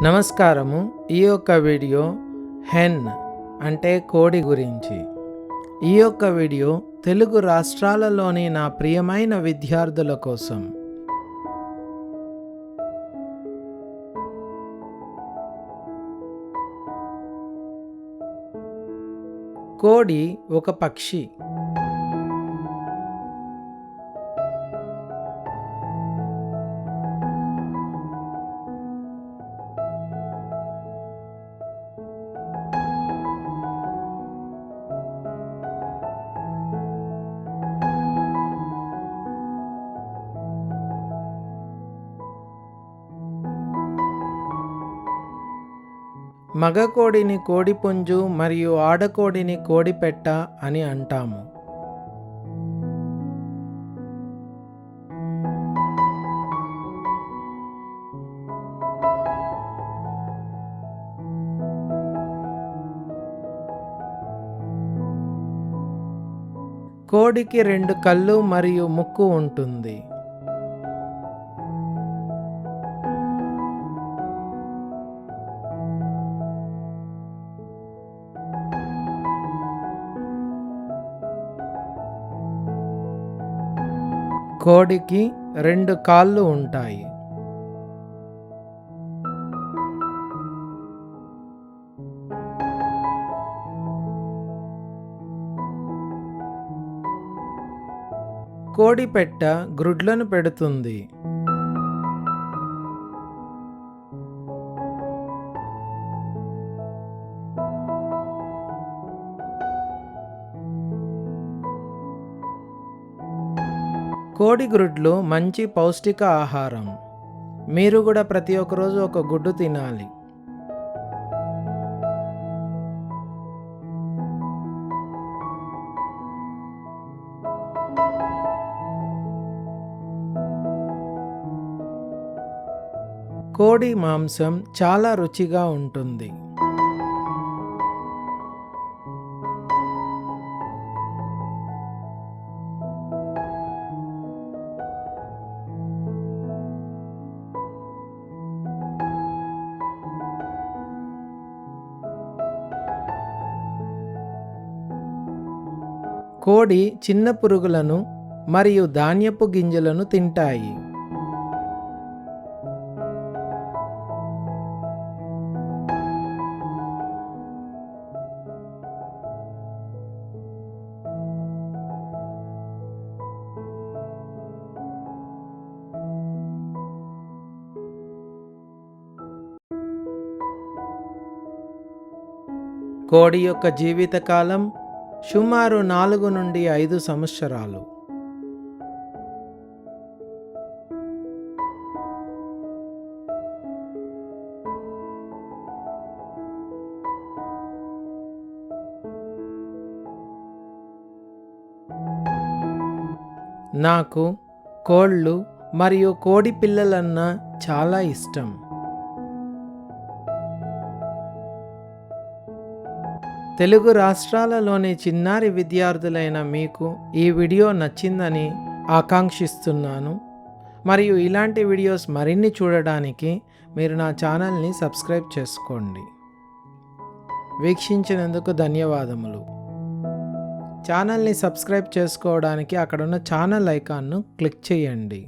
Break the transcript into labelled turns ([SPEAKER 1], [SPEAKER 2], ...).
[SPEAKER 1] నమస్కారము. ఈ యొక్క వీడియో హెన్ అంటే కోడి గురించి. ఈ యొక్క వీడియో తెలుగు రాష్ట్రాలలోని నా ప్రియమైన విద్యార్థుల కోసం. కోడి ఒక పక్షి. మగ కోడిని కోడిపుంజు మరియు ఆడకోడిని కోడిపెట్ట అని అంటాము. కోడికి 2 కళ్ళు మరియు ముక్కు ఉంటుంది. కోడికి 2 కాళ్ళు ఉంటాయి. కోడిపెట్ట గ్రుడ్లను పెడుతుంది. కోడి గ్రుడ్లు మంచి పౌష్టిక ఆహారం. మీరు కూడా ప్రతి ఒక్క రోజు ఒక గుడ్డు తినాలి. కోడి మాంసం చాలా రుచిగా ఉంటుంది. కోడి చిన్న పురుగులను మరియు ధాన్యపు గింజలను తింటాయి. కోడి యొక్క జీవితకాలం సుమారు 4 నుండి 5 సంవత్సరాలు. నాకు కోళ్ళు మరియు కోడి పిల్లలన్నా చాలా ఇష్టం. తెలుగు రాష్ట్రాలలోని చిన్నారి విద్యార్థులైన మీకు ఈ వీడియో నచ్చిందని ఆకాంక్షిస్తున్నాను. మరియు ఇలాంటి వీడియోస్ మరిన్ని చూడడానికి మీరు నా ఛానల్ని సబ్స్క్రైబ్ చేసుకోండి. వీక్షించినందుకు ధన్యవాదములు. ఛానల్ని సబ్స్క్రైబ్ చేసుకోవడానికి అక్కడున్న ఛానల్ ఐకాన్ను క్లిక్ చేయండి.